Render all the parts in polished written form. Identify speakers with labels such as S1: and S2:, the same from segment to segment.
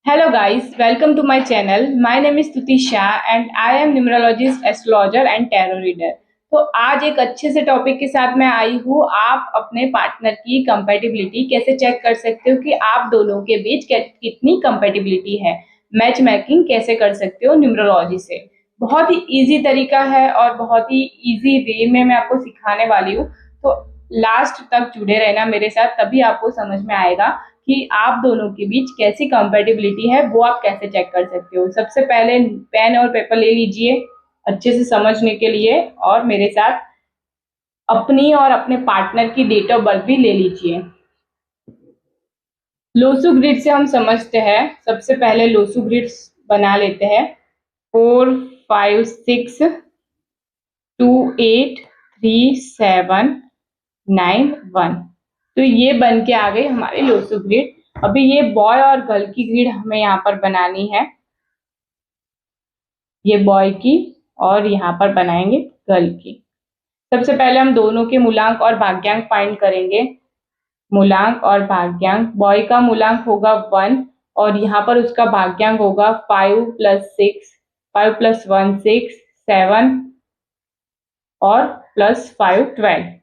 S1: Hello guys, welcome to my channel. My name is Tuti Shah and I am numerologist, astrologer and tarot reader. तो आज एक अच्छे से topic के साथ मैं आई हूँ। आप अपने पार्टनर की कंपैटिबिलिटी कैसे चेक कर सकते हो कि आप दोनों के बीच कितनी कंपैटिबिलिटी है। मैच मेकिंग कैसे कर सकते हो न्यूमरोलॉजी से। बहुत ही इजी तरीका है और बहुत ही इजी वे में मैं आपको सिखाने वाली हूँ। तो लास्ट तक जुड़े रहना मेरे साथ, तभी आपको समझ में आएगा कि आप दोनों के बीच कैसी कंपैटिबिलिटी है, वो आप कैसे चेक कर सकते हो। सबसे पहले पेन और पेपर ले लीजिए अच्छे से समझने के लिए, और मेरे साथ अपनी और अपने पार्टनर की डेट ऑफ बर्थ भी ले लीजिए। लोसू ग्रिड से हम समझते हैं। सबसे पहले लोसू ग्रिड बना लेते हैं। 4 5 6 2 8 3 7 9 1। तो ये बन के आ गई हमारी लोसू ग्रिड। अभी ये बॉय और गर्ल की ग्रिड हमें यहाँ पर बनानी है। ये बॉय की और यहाँ पर बनाएंगे गर्ल की। सबसे पहले हम दोनों के मूलांक और भाग्यांक फाइंड करेंगे। मूलांक और भाग्यांक, बॉय का मूलांक होगा 1 और यहाँ पर उसका भाग्यांक होगा 5 + 6, 5 + 1 6 7 और +5 12।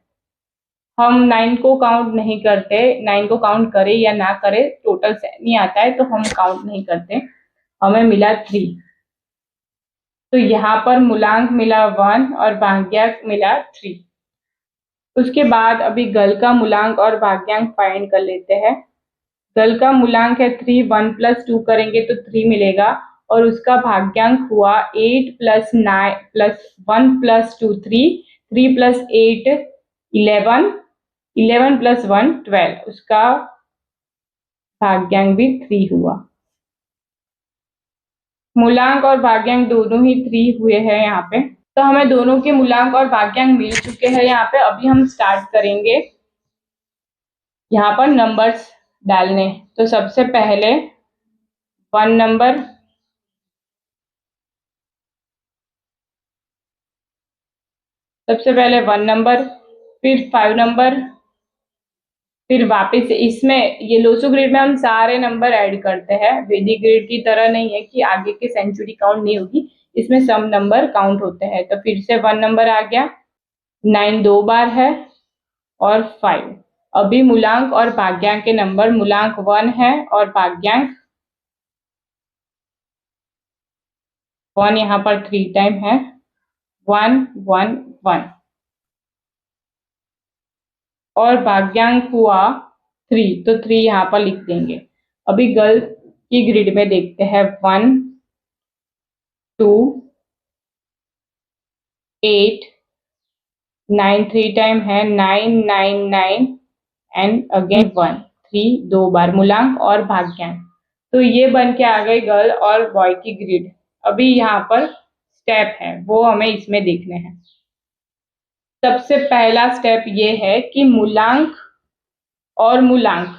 S1: हम 9 को काउंट नहीं करते। 9 को काउंट करे या ना करे टोटल नहीं आता है, तो हम काउंट नहीं करते। हमें मिला 3। तो यहाँ पर मूलांक मिला 1 और भाग्यांक मिला 3। उसके बाद अभी गर्ल का मूलांक और भाग्यांक फाइंड कर लेते हैं। गर्ल का मूलांक है 3, 1 + 2 करेंगे तो 3 मिलेगा और उसका भाग्यांक हुआ 8 + 9 + 1 + 2 3, 3 + 8 11, 11 + 1 12। उसका भाग्यांक भी 3 हुआ। मूलांक और भाग्यांक दोनों ही 3 हुए हैं यहाँ पे। तो हमें दोनों के मूलांक और भाग्यांक मिल चुके हैं यहाँ पे। अभी हम स्टार्ट करेंगे यहाँ पर नंबर्स डालने। तो सबसे पहले 1 नंबर, सबसे पहले 1 नंबर, फिर 5 नंबर, फिर वापस इसमें ये लोसू ग्रिड में हम सारे नंबर ऐड करते हैं। वैदिक ग्रिड की तरह नहीं है कि आगे के सेंचुरी काउंट नहीं होगी, इसमें सम नंबर काउंट होते हैं। तो फिर से 1 नंबर आ गया, 9 2 बार है और 5। अभी मूलांक और भाग्यांक के नंबर, मूलांक 1 है और भाग्यांक 1 यहाँ पर 3 टाइम है, 1 1 1 और भाग्यांक हुआ 3, तो 3 यहाँ पर लिख देंगे। अभी गर्ल की ग्रिड में देखते हैं। 1 2 8 9 3 टाइम है, 9 9 9 एंड अगेन 1 3 2 बार मूलांक और भाग्यांक। तो ये बन के आ गई गर्ल और बॉय की ग्रिड। अभी यहाँ पर स्टेप है, वो हमें इसमें देखने हैं। सबसे पहला स्टेप ये है कि मूलांक और मूलांक,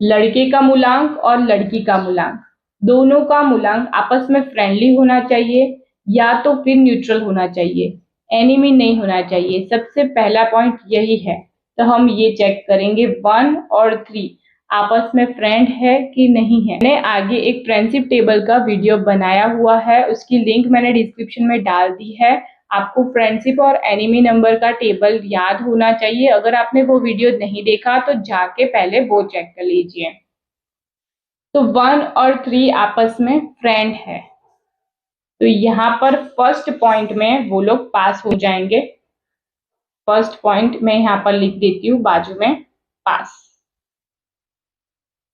S1: लड़के का मूलांक और लड़की का मूलांक, दोनों का मूलांक आपस में फ्रेंडली होना चाहिए या तो फिर न्यूट्रल होना चाहिए, एनिमी नहीं होना चाहिए। सबसे पहला पॉइंट यही है। तो हम ये चेक करेंगे 1 और 3 आपस में फ्रेंड है कि नहीं है। मैंने आगे एक फ्रेंडशिप टेबल का वीडियो बनाया हुआ है, उसकी लिंक मैंने डिस्क्रिप्शन में डाल दी है। आपको फ्रेंडशिप और एनिमी नंबर का टेबल याद होना चाहिए। अगर आपने वो वीडियो नहीं देखा तो जाके पहले वो चेक कर लीजिए। तो 1 और 3 आपस में फ्रेंड है, तो यहाँ पर फर्स्ट पॉइंट में वो लोग पास हो जाएंगे। फर्स्ट पॉइंट मैं यहाँ पर लिख देती हूँ बाजू में, पास।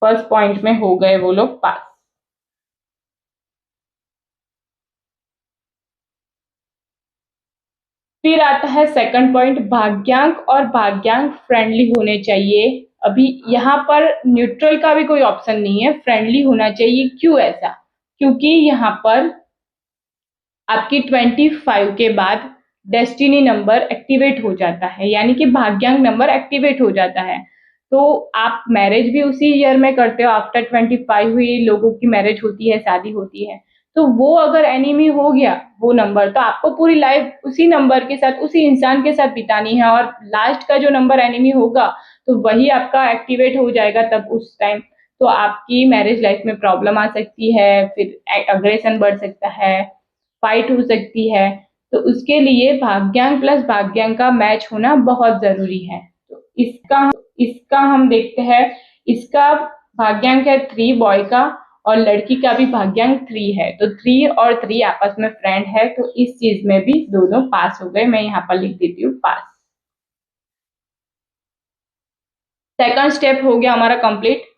S1: फर्स्ट पॉइंट में हो गए वो लोग पास। फिर आता है सेकंड पॉइंट, भाग्यांक और भाग्यांक फ्रेंडली होने चाहिए। अभी यहाँ पर न्यूट्रल का भी कोई ऑप्शन नहीं है, फ्रेंडली होना चाहिए। क्यों ऐसा? क्योंकि यहाँ पर आपकी 25 के बाद डेस्टिनी नंबर एक्टिवेट हो जाता है, यानी कि भाग्यांक नंबर एक्टिवेट हो जाता है। तो आप मैरिज भी उसी ईयर में करते हो। आफ्टर 25 हुई लोगों की मैरिज होती है, शादी होती है। तो वो अगर एनिमी हो गया वो नंबर, तो आपको पूरी लाइफ उसी नंबर के साथ, उसी इंसान के साथ बितानी है, और लास्ट का जो नंबर एनिमी होगा तो वही आपका एक्टिवेट हो जाएगा तब उस टाइम। तो आपकी मैरिज लाइफ में प्रॉब्लम आ सकती है, फिर अग्रेशन बढ़ सकता है, फाइट हो सकती है। तो उसके लिए भाग्यांक प्लस भाग्यांक का मैच होना बहुत जरूरी है। तो इसका हम देखते हैं। इसका भाग्यांक है 3 बॉय का, और लड़की का भी भाग्यांक 3 है। तो 3 और 3 आपस में फ्रेंड है, तो इस चीज में भी दोनों पास हो गए। मैं यहाँ पर लिख देती हूँ पास। सेकंड स्टेप हो गया हमारा कंप्लीट।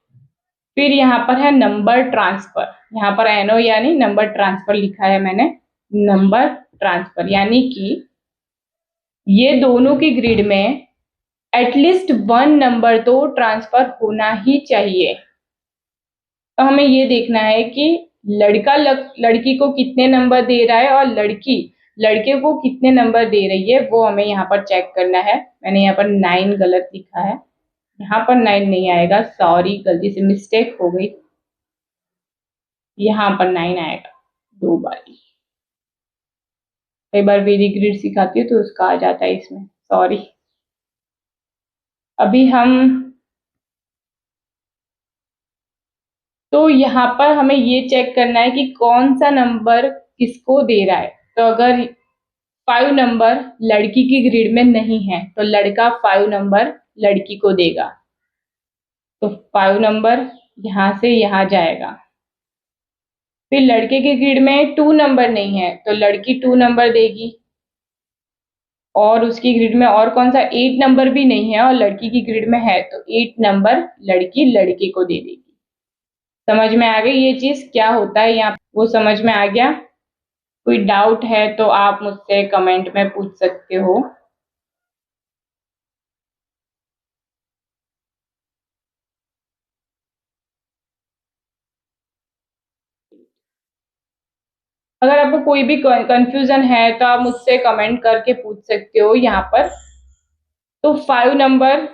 S1: फिर यहाँ पर है नंबर ट्रांसफर। यहाँ पर एनओ यानी नंबर ट्रांसफर लिखा है मैंने। नंबर ट्रांसफर यानी कि ये दोनों की ग्रिड में एटलीस्ट 1 नंबर तो ट्रांसफर होना ही चाहिए। तो हमें ये देखना है कि लड़की को कितने नंबर दे रहा है और लड़की लड़के को कितने नंबर दे रही है, वो हमें यहाँ पर चेक करना है। मैंने यहाँ पर 9 गलत लिखा है, यहाँ पर 9 नहीं आएगा, सॉरी गलती से मिस्टेक हो गई। यहाँ पर 9 आएगा 2 बार। कई बार वेरी ग्रिड सिखाती हूँ तो उसका आ जाता है इसमें, सॉरी। अभी हम तो यहाँ पर हमें ये चेक करना है कि कौन सा नंबर किसको दे रहा है। तो अगर 5 नंबर लड़की की ग्रिड में नहीं है तो लड़का 5 नंबर लड़की को देगा। तो 5 नंबर यहाँ से यहाँ जाएगा। फिर लड़के की ग्रिड में 2 नंबर नहीं है तो लड़की 2 नंबर देगी। और उसकी ग्रिड में और कौन सा 8 नंबर भी नहीं है और लड़की की ग्रिड में है तो 8 नंबर लड़की लड़के को दे देगी। समझ में आ गई ये चीज क्या होता है यहाँ, वो समझ में आ गया? कोई डाउट है तो आप मुझसे कमेंट में पूछ सकते हो। अगर आपको कोई भी कंफ्यूजन है तो आप मुझसे कमेंट करके पूछ सकते हो यहाँ पर। तो 5 नंबर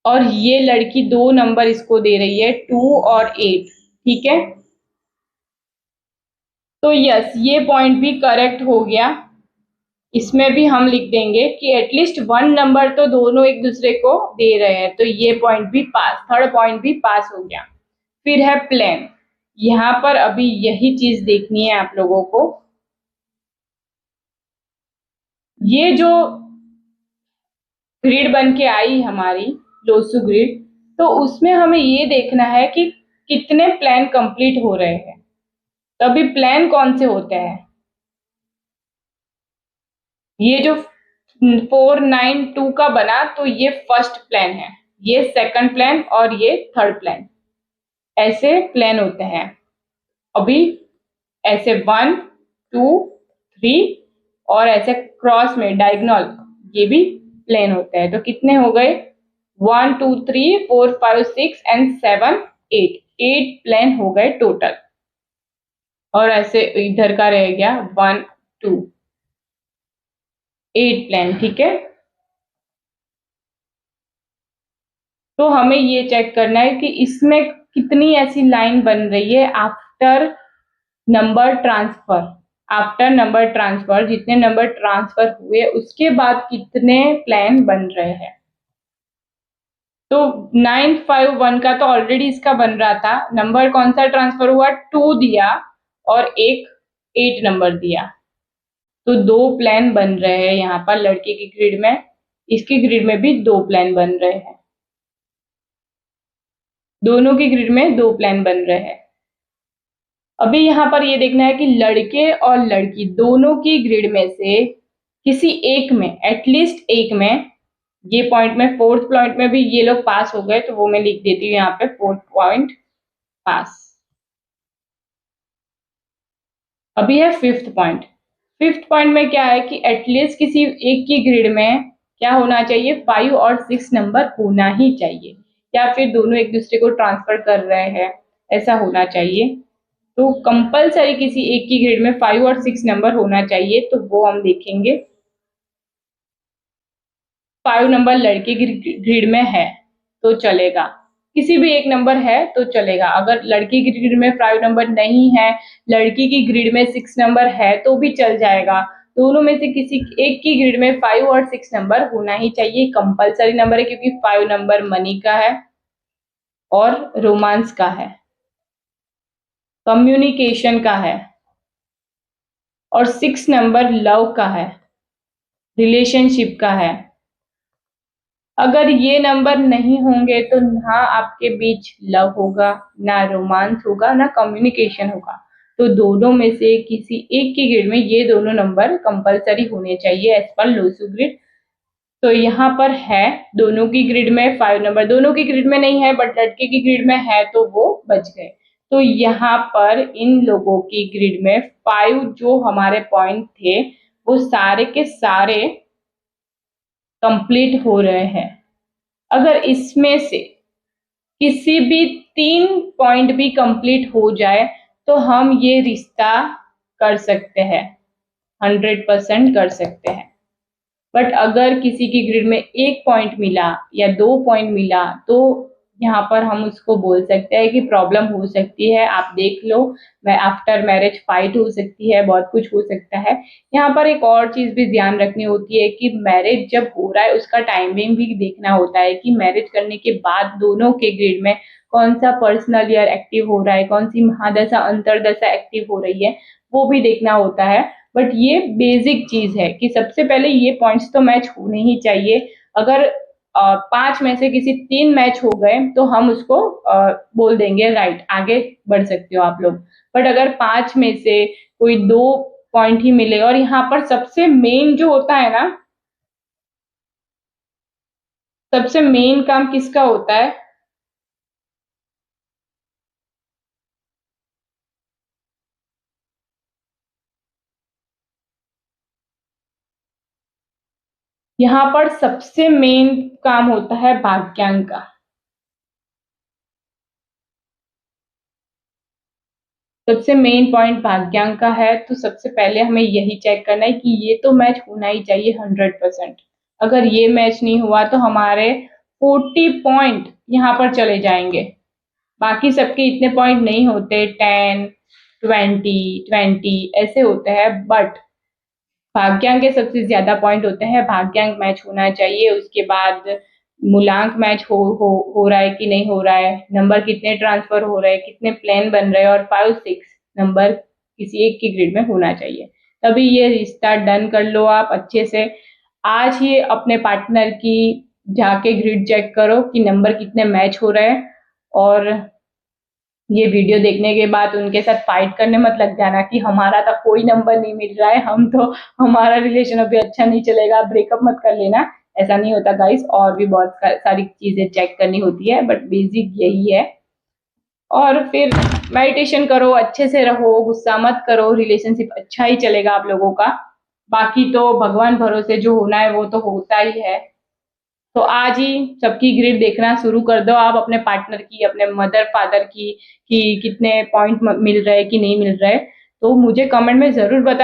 S1: और ये लड़की 2 नंबर इसको दे रही है, 2 और 8, ठीक है। तो यस, ये पॉइंट भी करेक्ट हो गया। इसमें भी हम लिख देंगे कि एटलीस्ट 1 नंबर तो दोनों एक दूसरे को दे रहे हैं, तो ये पॉइंट भी पास, थर्ड पॉइंट भी पास हो गया। फिर है प्लेन। यहाँ पर अभी यही चीज देखनी है आप लोगों को। ये जो ग्रिड बन के आई हमारी लोसू ग्रिड, तो उसमें हमें ये देखना है कि कितने प्लान कंप्लीट हो रहे हैं। तो अभी प्लान कौन से होते हैं? ये जो 492 का बना तो ये फर्स्ट प्लान है, ये सेकंड प्लान और ये थर्ड प्लान, ऐसे प्लान होते हैं। अभी ऐसे 1 2 3 और ऐसे क्रॉस में डायगोनल ये भी प्लेन होते हैं। तो कितने हो गए? 1 2 3 4 5 6 एंड 7 8, 8 प्लेन हो गए टोटल। और ऐसे इधर का रह गया 1 2 8 प्लेन, ठीक है। तो हमें ये चेक करना है कि इसमें कितनी ऐसी लाइन बन रही है after number transfer. After number transfer जितने नंबर ट्रांसफर हुए उसके बाद कितने प्लान बन रहे हैं। तो 951 का तो ऑलरेडी इसका बन रहा था। नंबर कौन सा ट्रांसफर हुआ? 2 दिया और एक 8 नंबर दिया, तो 2 प्लान बन रहे हैं यहाँ पर लड़के की ग्रिड में। इसकी ग्रिड में भी 2 प्लान बन रहे हैं, दोनों की ग्रिड में 2 प्लान बन रहे हैं। अभी यहाँ पर ये देखना है कि लड़के और लड़की दोनों की ग्रिड में से किसी एक में, एटलीस्ट एक में, ये पॉइंट में, फोर्थ पॉइंट में भी ये लोग पास हो गए तो वो मैं लिख देती हूँ यहाँ पे फोर्थ पॉइंट पास। अभी है फिफ्थ पॉइंट। फिफ्थ पॉइंट में क्या है कि एटलीस्ट किसी एक की ग्रिड में क्या होना चाहिए? 5 और 6 नंबर होना ही चाहिए, या फिर दोनों एक दूसरे को ट्रांसफर कर रहे हैं ऐसा होना चाहिए। तो कंपलसरी किसी एक की ग्रिड में 5 और 6 नंबर होना चाहिए, तो वो हम देखेंगे। 5 नंबर लड़के की ग्रिड में है तो चलेगा, किसी भी एक नंबर है तो चलेगा। अगर लड़की की ग्रिड में 5 नंबर नहीं है, लड़की की ग्रिड में 6 नंबर है तो भी चल जाएगा। दोनों में से किसी एक की ग्रिड में 5 और 6 नंबर होना ही चाहिए, कंपलसरी नंबर है, क्योंकि 5 नंबर मनी का है और रोमांस का है, कम्युनिकेशन का है, और 6 नंबर लव का है, रिलेशनशिप का है। अगर ये नंबर नहीं होंगे तो ना आपके बीच लव होगा, ना रोमांस होगा, ना कम्युनिकेशन होगा। तो दोनों में से किसी एक की ग्रिड में ये दोनों नंबर कंपलसरी होने चाहिए एज पर लोसू ग्रिड। तो यहाँ पर है दोनों की ग्रिड में 5 नंबर, दोनों की ग्रिड में नहीं है बट लड़के की ग्रिड में है, तो वो बच गए। तो यहाँ पर इन लोगों की ग्रिड में 5 जो हमारे पॉइंट थे वो सारे के सारे कंप्लीट हो रहे हैं। अगर इसमें से किसी भी 3 पॉइंट भी कंप्लीट हो जाए तो हम ये रिश्ता कर सकते हैं, 100% कर सकते हैं। बट अगर किसी की ग्रिड में 1 पॉइंट मिला या 2 पॉइंट मिला तो यहाँ पर हम उसको बोल सकते हैं कि प्रॉब्लम हो सकती है, आप देख लो, मैं आफ्टर मैरिज फाइट हो सकती है, बहुत कुछ हो सकता है। यहाँ पर एक और चीज भी ध्यान रखनी होती है कि मैरिज जब हो रहा है उसका टाइमिंग भी देखना होता है कि मैरिज करने के बाद दोनों के ग्रिड में कौन सा पर्सनल ईयर एक्टिव हो रहा है, कौन सी महादशा अंतरदशा एक्टिव हो रही है, वो भी देखना होता है। बट ये बेसिक चीज है कि सबसे पहले ये पॉइंट्स तो मैच होने ही चाहिए। अगर 5 में से किसी 3 मैच हो गए तो हम उसको बोल देंगे राइट, आगे बढ़ सकते हो आप लोग। बट अगर 5 में से कोई 2 पॉइंट ही मिले, और यहाँ पर सबसे मेन जो होता है ना, सबसे मेन काम किसका होता है, यहाँ पर सबसे मेन काम होता है भाग्यांक का। सबसे मेन पॉइंट भाग्यांक का है, तो सबसे पहले हमें यही चेक करना है कि ये तो मैच होना ही चाहिए 100%। अगर ये मैच नहीं हुआ तो हमारे 40 पॉइंट यहाँ पर चले जाएंगे। बाकी सबके इतने पॉइंट नहीं होते, 10, 20 ऐसे होते हैं, बट भाग्यांक के सबसे ज्यादा पॉइंट होते हैं। भाग्यांक मैच होना चाहिए, उसके बाद मूलांक मैच हो रहा है कि नहीं हो रहा है, नंबर कितने ट्रांसफर हो रहे हैं, कितने प्लेन बन रहे हैं, और 5-6 नंबर किसी एक की ग्रिड में होना चाहिए। तभी ये रिश्ता डन कर लो आप अच्छे से। आज ही अपने पार्टनर की जाके ग्रिड चेक करो कि नंबर कितने मैच हो रहे हैं, और ये वीडियो देखने के बाद उनके साथ फाइट करने मत लग जाना कि हमारा तो कोई नंबर नहीं मिल रहा है, हम तो, हमारा रिलेशन अभी अच्छा नहीं चलेगा, ब्रेकअप मत कर लेना। ऐसा नहीं होता गाइस, और भी बहुत सारी चीजें चेक करनी होती है, बट बेसिक यही है। और फिर मेडिटेशन करो, अच्छे से रहो, गुस्सा मत करो, रिलेशनशिप अच्छा ही चलेगा आप लोगों का। बाकी तो भगवान भरोसे जो होना है वो तो होता ही है। तो आज ही सबकी ग्रिड देखना शुरू कर दो आप, अपने पार्टनर की, अपने मदर फादर की, कि कितने पॉइंट मिल रहे कि नहीं मिल रहे। तो मुझे कमेंट में जरूर बता।